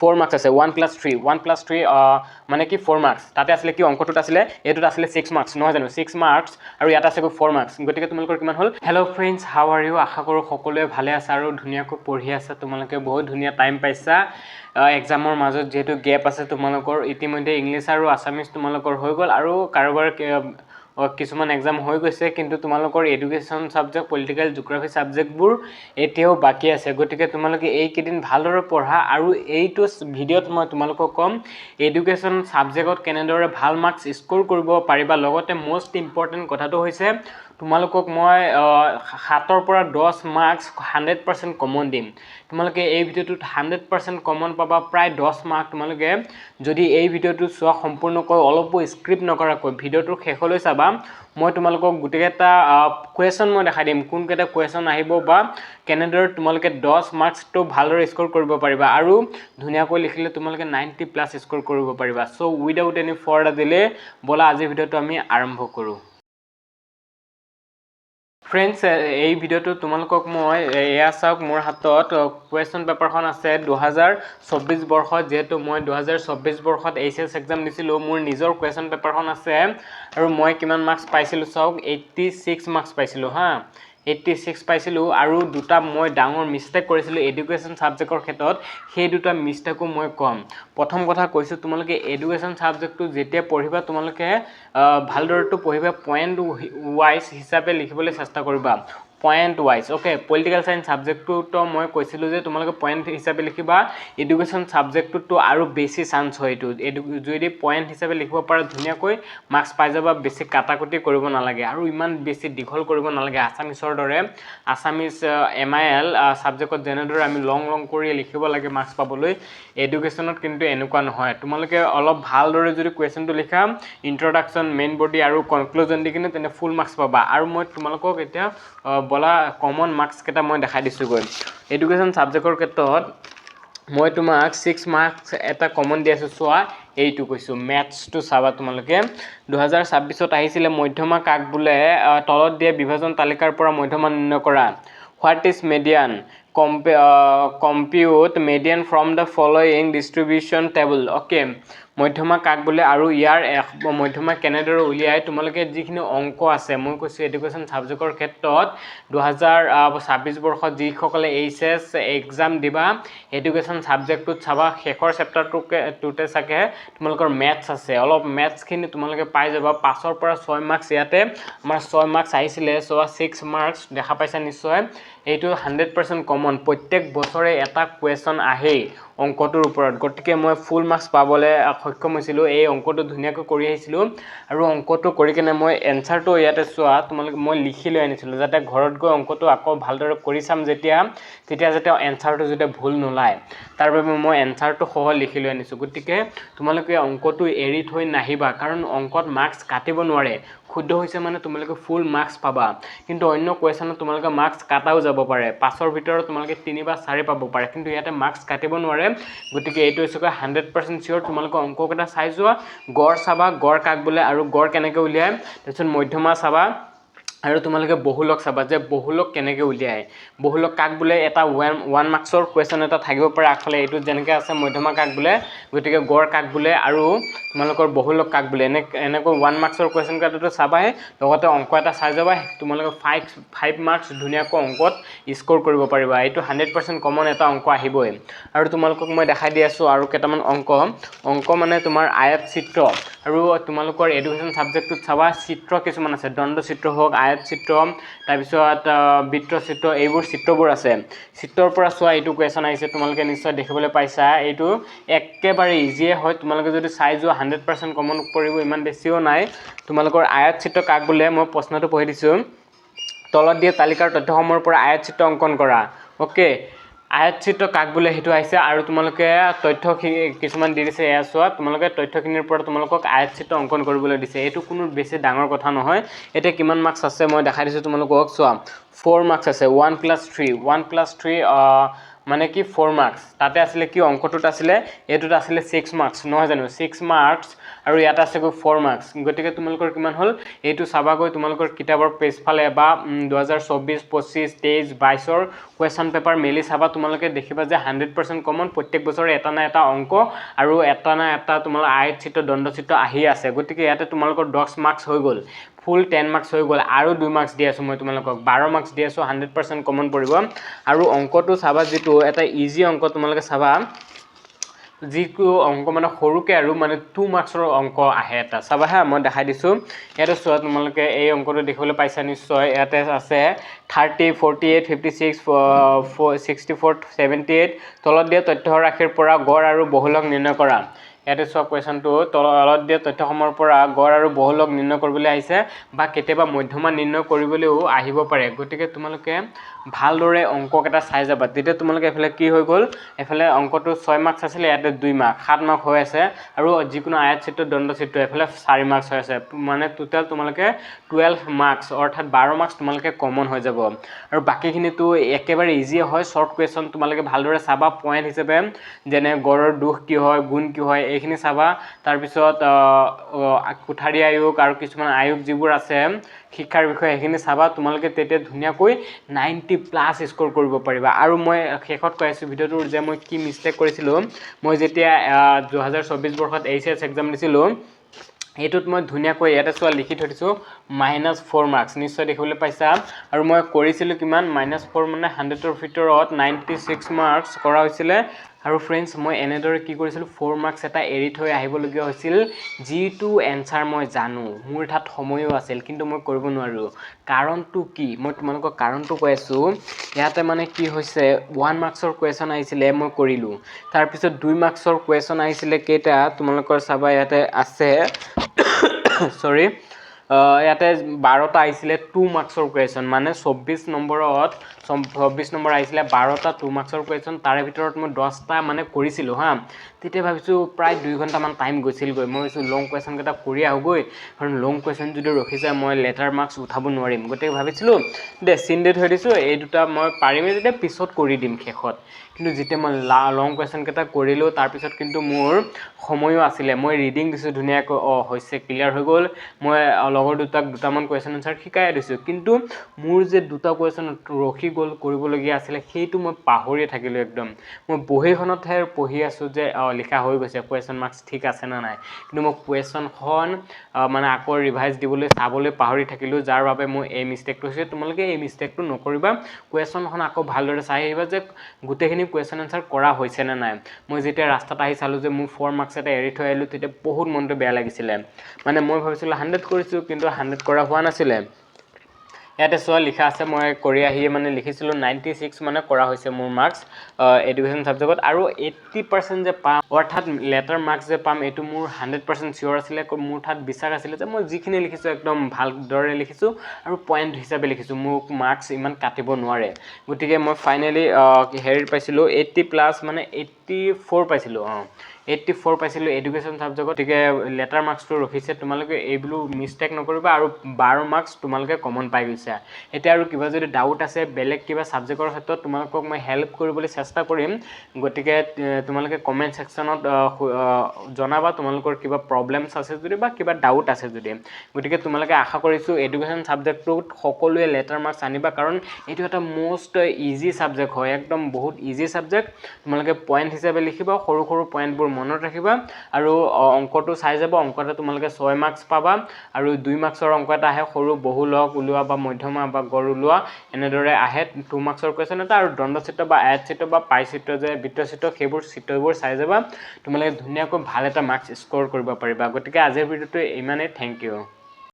4 marks আছে 1 + 3 1 + 3 মানে কি 4 মার্কস তাতে আসলে কি অঙ্কটোত আসলে এটোত আসলে 6 মার্কস নহয় জানো 6 মার্কস আৰু ইয়াত আছে 4 মাৰ্কস গতিকে তোমালোকৰ কিমান হল hello friends how are you আশা কৰো সকলোৱে ভালে আছে আৰু ধুনীয়াকৈ পঢ়ি আছে তোমালোকে বহুত ধুনীয়া টাইম পাইছা এক্সামৰ মাজত যেহেতু গ্যাপ আছে তোমালোকৰ ইতিমধ্যে ইংলিশ আৰু আসামিজ তোমালোকৰ হৈ গল আৰু কাৰোবাৰ কিছুমান এক্সাম হৈ গৈছে কিন্তু তোমালোকৰ এডুকেশন সাবজেক্ট পলিটিক্যাল জিওগ্ৰাফি সাবজেক্টবোৰ এতিয়াও বাকি আছে গতিকে তোমালোকে এই কেদিন ভালদৰে পঢ়া আৰু এইটো ভিডিওত মই তোমালোকক কম এডুকেশন সাবজেক্টত কেনেদৰে ভাল মাৰ্কস স্কোৰ কৰিব পাৰিবা লগতে মোস্ট ইম্পৰ্টেন্ট কথাটো হৈছে তোমালোকক মই 7 ৰ পৰা 10 মাৰ্কস 100% কমন দিম তোমালোকে এই ভিডিওটোত 100% কমন পাবা প্ৰায় 10 মাৰ্ক তোমালোকে যদি এই ভিডিওটো চোৱা সম্পূৰ্ণকৈ অলপো স্ক্ৰিপ্ট নকৰাকৈ ভিডিওটো শেষলৈ চাবা মই তোমালোকক গুটেকেটা কোৱেশ্চন মই দেখাই দিম কোন কেটা কোৱেশ্চন আহিব বা কেনেদৰে তোমালোকে 10 মাৰ্কস তো ভালদৰে স্কোৰ কৰিব পাৰিবা আৰু ধুনীয়াকৈ লিখিলে তোমালোকে 90+ স্কোৰ কৰিব পাৰিবা so without any further delay বলা আজি ভিডিওটো আমি আৰম্ভ কৰো ফ্ৰেন্ডস এই ভিডিওটো তোমালোকক মই এয়া চাওক মোৰ হাতত কোৱেশ্চন পেপাৰখন আছে 2024 বৰ্ষত যেহেতু মই 2024 বৰ্ষত এইচএস এক্সাম দিছিলো মোৰ নিজৰ কোৱেশ্চন পেপাৰখন আছে আৰু মই কিমান মাৰ্কস পাইছিলো চাওক 86 মাৰ্কস পাইছিলো হা 86 পাইছিলো আৰু দুটা মই ডাঙৰ মিস্টেক কৰিছিলো এডুকেশন সাবজেক্টৰ ক্ষেত্ৰত সেই দুটা মিস্টেকও মই কম প্ৰথম কথা কৈছো তোমালোকে এডুকেশন সাবজেক্টটো যেতিয়া পঢ়িবা তোমালোকে ভালদৰেটো পঢ়িবা পয়েন্ট ওয়াইজ হিচাপে লিখিবলৈ চেষ্টা কৰিবা point wise okay political science সাবজেক্টটো তো মই কৈছিলো যে তোমালোকে পয়েন্ট হিচাপে লিখিবা এডুকেশন সাবজেক্টটো আৰু বেছি চান্স হয় এটো যদি পয়েন্ট হিচাপে লিখিব পাৰা ধুনীয়াকৈ মাৰ্কস পাই যাবা বেছি কাটাকুটি কৰিব নালাগে আৰু ইমান বেছি দীঘল কৰিব নালাগে আসামিছৰ দৰে আসামিছ এমআইএল সাবজেক্টত যেনেদৰে আমি লং কৰি লিখিব লাগে মাৰ্কস পাবলৈ এডুকেশনত কিন্তু এনেকুৱা নহয় তোমালোকে অলপ ভালদৰে যদি কোৱেশ্চনটো লিখা ইন্ট্ৰডাকশন মেইন বডি আৰু কনক্লুজন দি কিনে তেনে ফুল মাৰ্কস পাবা আৰু মই তোমালোকক এতিয়া বলা কমন মাৰ্কস কেটা মই দেখাই দিছো গৈ এডুকেশন সাবজেক্টৰ ক্ষেত্ৰত মই তোমাক 6 মাৰ্কস এটা কমন দি আছো সোৱা এইটো কৈছো ম্যাথছটো চাবা তোমালোকে 2026ত আহিছিলে মধ্যমা কাক বুলে তলত দিয়া বিভাজন তালিকাৰ পৰা মধ্যমা নিৰ্ণয় কৰা what is median compute median from the following distribution table okay মধ্যমা কাক বুলে আৰু ইয়াৰ মধ্যমা কেনেদৰে উলিয়াই তোমালোকে যিখিনি অংক আছে মই কৈছো এডুকেশন সাবজেক্টৰ ক্ষেত্ৰত 2026 বৰ্ষত যিসকলে এইচএস এক্সাম দিবা এডুকেশন সাবজেক্টটো চাবা শেষৰ চেপ্টাৰটোতে চাগে তোমালোকৰ ম্যাথছ আছে অলপ ম্যাথছ খিনি তোমালোকে পাই যাবা 5 ৰ পৰা 6 মাৰ্কস ইয়াতে আমাৰ 6 মাৰ্কস আহিছিলে সো 6 মাৰ্কস দেখা পাইছা নিশ্চয় এইটো 100% কমন প্ৰত্যেক বছৰে এটা কোৱেশ্চন আহে অঙ্কটোৰ ওপৰত গটিকে মই ফুল মাৰ্কস পাবলে সক্ষম হৈছিলো এই অঙ্কটো ধুনীয়াকৈ কৰি আহিছিলো আৰু অঙ্কটো কৰি কিনে মই এনসাৰটো ইয়াতে চোৱা তোমালোকে মই লিখি লৈ আনিছিলো যাতে ঘৰত গৈ অঙ্কটো আকৌ ভালদৰে কৰি চাম যেতিয়া যাতে এনসাৰটো যদি ভুল নোলায় তাৰ বাবে মই এনসাৰটো সহ লিখি লৈ আনিছো গটিকে তোমালোকে অঙ্কটো এৰি থৈ নাহিবা কাৰণ অঙ্কত মাৰ্কস কাটিব নোৱাৰে শুদ্ধ হৈছে মানে তোমালোকে ফুল মাৰ্কস পাবা কিন্তু অন্য কোৱেশ্চনত তোমালোকে মাৰ্কস কাটাও যাব পাৰে 5 ৰ ভিতৰত তোমালোকে 3 বা 4 পাব পাৰে কিন্তু ইয়াতে মাৰ্কস কাটিব নোৱাৰে গটিকে এইটো হৈছে 100% সিওৰ তোমালোকে অঙ্ককেটা চাই যোৱা গড় চাবা গড় কাক বুলে আৰু গড় কেনেকৈ উলিয়ায় তাৰপিছত মধ্যমা চাবা আৰু তোমালোকে বহুলক চাবা যে বহুলক কেনেকৈ উলিয়ায় বহুলক কাক বুলে এটা 1 মাৰ্কসৰ কোৱেশ্চন এটা থাকিব পাৰে আগফালে এইটো যেনেকৈ আছে মধ্যমা কাক বুলে গটিকে গড় কাক বুলে আৰু তোমালোকৰ বহুলক কাক বুলে এনেকৈ 1 মাৰ্কসৰ কোৱেশ্চন কাটোটো চাবাই লগতে অঙ্ক এটা চাই যাবা তোমালোকে 5 মাৰ্কস ধুনীয়াকৈ অঙ্কত স্কোৰ কৰিব পাৰিবা এইটো 100% কমন এটা অঙ্ক আহিবই আৰু তোমালোকক মই দেখাই দি আছো আৰু কেটামান অঙ্ক মানে তোমাৰ আয়ত চিত্ৰ আৰু তোমালোকৰ এডুকেশন সাবজেক্টত চাবা চিত্ৰ কিছুমান আছে দণ্ড চিত্ৰ হোক আয়ত চিত্ৰ তাৰ পিছত বৃত্ত চিত্ৰ এইবোৰ চিত্ৰবোৰ আছে চিত্ৰৰ পৰা চোৱা এইটো কোৱেশ্চন আহিছে তোমালোকে নিশ্চয় দেখিবলৈ পাইছা এইটো একেবাৰে ইজিয়ে হয় তোমালোকে যদি চাই যোৱা 100% কমন পৰিব ইমান বেছিও নাই তোমালোকৰ আয়ত চিত্ৰ কাক বুলে মই প্ৰশ্নটো পঢ়ি দিছো তলত দিয়া তালিকাৰ তথ্যসমূহৰ পৰা আয়ত চিত্ৰ অঙ্কন কৰা ওকে আয়ত চিত্ৰ কাক বুলে হেতু আহিছে আৰু তোমালোকে তথ্য কিছুমান দি দিছে এয়া চোৱা তোমালোকে তথ্যখিনিৰ পৰা তোমালোকক আয়ত চিত্ৰ অঙ্কন কৰিবলৈ দিছে এটো কোনো বেছি ডাঙৰ কথা নহয় এতে কিমান মাৰ্কস আছে মই দেখাই দিছো তোমালোকক চোৱা 4 মাৰ্কস আছে 1 + 3 মানে কি 4 মাৰ্কছ তাতে আছিলে কি অংকটোত আছিলে এইটোত আছিলে 6 মাৰ্কছ নহয় জানো 6 মাৰ্কছ আৰু ইয়াত আছে গৈ 4 মাৰ্কছ গতিকে তোমালোকৰ কিমান হ'ল এইটো চাবাগৈ তোমালোকৰ কিতাপৰ পেজ ফালে বা 2024 25 23 22ৰ কুৱেশ্যন পেপাৰ মেলি চাবা তোমালোকে দেখিবা যে 100% কমন প্ৰত্যেক বছৰে এটা না এটা অংক আৰু এটা না এটা তোমালোকৰ আয়ত চিত্ৰ দণ্ড চিত্ৰ আহি আছে গতিকে ইয়াতে তোমালোকৰ 10 মাৰ্কছ হৈ গ'ল ফুল 10 মাৰ্কছ হৈ গ'ল আৰু 2 মাৰ্কছ দি আছো মই তোমালোকক 12 মাৰ্কছ দি আছো 100% কমন পৰিব আৰু অংকটো চাবা যেটো এটা ইজি অংক তোমালোকে চাবা যিটো অংক মানে সৰুকে আৰু মানে 2 মাৰ্কছৰ অংক আহে এটা চাবা হা মই দেখাই দিছো ইয়াতে চোৱা তোমালোকে এই অংকটো দেখিবলৈ পাইছা নিশ্চয় ইয়াতে আছে 30 48 56 64 78 তলত দিয়া তথ্য ৰাশিৰ পৰা গড় আৰু বহুলক নিৰ্ণয় কৰা ইয়াতে চোৱা কুৱেশ্যনটো তলত দিয়া তথ্যসমূহৰ পৰা গড় আৰু বহুলক নিৰ্ণয় কৰিবলৈ আহিছে বা কেতিয়াবা মধ্যমা নিৰ্ণয় কৰিবলৈও আহিব পাৰে গতিকে তোমালোকে ভালদৰে অংককেইটা চাই যাবা তেতিয়া তোমালোকে এফালে কি হৈ গ'ল এফালে অংকটো 6 মাৰ্কছ আছিল ইয়াতে 2 মাৰ্ক 7 মাৰ্ক হৈ আছে আৰু যিকোনো আয়ত চিত্ৰ দণ্ড চিত্ৰ এফালে 4 মাৰ্কছ হৈ আছে মানে টোটাল তোমালোকে 12 মাৰ্কছ অৰ্থাৎ 12 মাৰ্কছ তোমালোকে কমন হৈ যাব আৰু বাকিখিনিতো একেবাৰে ইজি হয় শৰ্ট কুৱেশ্যন তোমালোকে ভালদৰে চাবা পইণ্ট হিচাপে যেনে গড়ৰ দুখ কি হয় গুণ কি হয় এইখিনি চাবা তাৰ পিছত কোঠাৰী আয়োগ আৰু কিছুমান আয়োগ যিবোৰ আছে শিক্ষাৰ বিষয়ে সেইখিনি চাবা তোমালোকে তেতিয়া ধুনীয়াকৈ 90+ স্কোৰ কৰিব পাৰিবা আৰু মই শেষত কৈ আছো ভিডিওটোৰ যে মই কি মিষ্টেক কৰিছিলো মই যেতিয়া 2024 বৰ্ষত এইচএছ এক্সাম দিছিলো এইটোত মই ধুনীয়াকৈ ইয়াতে চোৱা লিখি থৈ দিছো -4 মাৰ্কছ নিশ্চয় দেখিবলৈ পাইছা আৰু মই কৰিছিলো কিমান -4 মানে 100ৰ ভিতৰত 96 মাৰ্কছ কৰা হৈছিলে আৰু ফ্ৰেণ্ডছ মই এনেদৰে কি কৰিছিলো 4 মাৰ্কছ এটা এৰি থৈ আহিবলগীয়া হৈছিল যিটো এনসাৰ মই জানো মোৰ তাত সময়ও আছিল কিন্তু মই কৰিব নোৱাৰো কাৰণটো কি মই তোমালোকক কাৰণটো কৈ আছো ইয়াতে মানে কি হৈছে 1 মাৰ্কছৰ কুৱেশ্যন আহিছিলে মই কৰিলো তাৰ পিছত 2 মাৰ্কছৰ কুৱেশ্যন আহিছিলে কেইটা তোমালোকৰ চাবা ইয়াতে আছে সৰি ইয়াতে 12টা আহিছিলে 2 মাৰ্কছৰ কুৱেশ্যন মানে 24 নম্বৰত 24 নম্বৰ আহিছিলে 12টা 2 মাৰ্কছৰ কুৱেশ্যন তাৰে ভিতৰত মই 10টা মানে কৰিছিলো হা তেতিয়া ভাবিছো প্ৰায় 2 ঘণ্টামান টাইম গৈছিল গৈ মই ভাবিছো লং কুৱেশ্যন কেটা কৰি আহগৈ কাৰণ লং কুৱেশ্যন যদি ৰখি যায় মই লেটাৰ মাৰ্কছ উঠাব নোৱাৰিম গতিকে ভাবিছিলো দে চিন থৈ দিছো এই দুটা মই পাৰিমে যেতিয়া পিছত কৰি দিম শেষত কিন্তু যেতিয়া মই লং কুৱেশ্যন কেটা কৰিলো তাৰ পিছত কিন্তু মোৰ সময়ও আছিলে মই ৰিডিং দিছো ধুনীয়াকৈ হৈছে ক্লিয়াৰ হৈ গ'ল মই লগৰ দুটামান কুৱেশ্যন আনসাৰ শিকাই দিছো কিন্তু মোৰ যে দুটা কুৱেশ্যন ৰখি গ'ল কৰিবলগীয়া আছিলে সেইটো মই পাহৰি থাকিলো একদম মই বহিখনতহে পঢ়ি আছো যে লিখা হৈ গৈছে কুৱেশ্যন মাৰ্কছ ঠিক আছে না নাই কিন্তু মই কুৱেশ্যনখন মানে আকৌ ৰিভাইজ দিবলৈ চাবলৈ পাহৰি থাকিলো যাৰ বাবে মই এই মিষ্টেকটো হৈছে তোমালোকে এই মিষ্টেকটো নকৰিবা কুৱেশ্যনখন আকৌ ভালদৰে চাই আহিবা যে গোটেইখিনি কুৱেশ্যন আনসাৰ কৰা হৈছে না নাই মই যেতিয়া ৰাস্তাত আহি চালো যে মোৰ 4 মাৰ্কছ এটা এৰি থৈ আহিলো তেতিয়া বহুত মনটো বেয়া লাগিছিলে মানে মই ভাবিছিলো 100 কৰিছো কিন্তু 100 কৰা হোৱা নাছিলে ইয়াতে চোৱা লিখা আছে মই কৰি আহি মানে লিখিছিলো 96 মানে কৰা হৈছে মোৰ মাৰ্কছ এডুকেশ্যন সাবজেক্টত আৰু 80% যে পাম অৰ্থাৎ লেটাৰ মাৰ্কছ যে পাম এটো মোৰ 100% শিওৰ আছিলে মোৰ ঠাত বিশ্বাস আছিলে যে মই যিখিনি লিখিছো একদম ভালদৰে লিখিছো আৰু পইণ্ট হিচাপে লিখিছো মোক মাৰ্কছ ইমান কাটিব নোৱাৰে গতিকে মই ফাইনালি হেৰি পাইছিলো 80+ মানে 84 পাইছিলো 84 পাইছিলো এডুকেশ্যন সাবজেক্টত গতিকে লেটাৰ মাৰ্কছটো ৰখিছে তোমালোকে এইবলো মিষ্টেক নকৰিবা আৰু 12 মাৰ্কছ তোমালোকে কমন পাই গৈছা এতিয়া আৰু কিবা যদি ডাউট আছে বেলেগ কিবা সাবজেক্টৰ ক্ষেত্ৰত তোমালোকক মই হেল্প কৰিবলৈ চেষ্টা কৰিম গতিকে তোমালোকে কমেন্ট সেকশনত জনাবা তোমালোকৰ কিবা প্ৰবলেমছ আছে যদি বা কিবা ডাউট আছে যদি গতিকে তোমালোকে আশা কৰিছো এডুকেশ্যন সাবজেক্টটোত সকলোৱে লেটাৰ মাৰ্কছ আনিবা কাৰণ এটো এটা মোষ্ট ইজি সাবজেক্ট হয় একদম বহুত ইজি সাবজেক্ট তোমালোকে পইণ্ট হিচাপে লিখিবা সৰু সৰু পইণ্টবোৰ মনত ৰাখিবা আৰু অংকটো চাই যাব অংকতে তোমালোকে 6 মাৰ্কছ পাবা আৰু 2 মাৰ্কছৰ অংক এটা আহে সৰু বহুলক উলোৱা বা মধ্যমা বা গড় উলোৱা এনেদৰে আহে 2 মাৰ্কছৰ কুৱেশ্যন এটা আৰু দণ্ড চিত্ৰ বা আয়ত চিত্ৰ বা পাই চিত্ৰ যে বৃত্ত চিত্ৰ সেইবোৰ চিত্ৰবোৰ চাই যাবা তোমালোকে ধুনীয়াকৈ ভাল এটা মাৰ্কছ স্কোৰ কৰিব পাৰিবা গতিকে আজিৰ ভিডিওটো ইমানেই থ্যাংক ইউ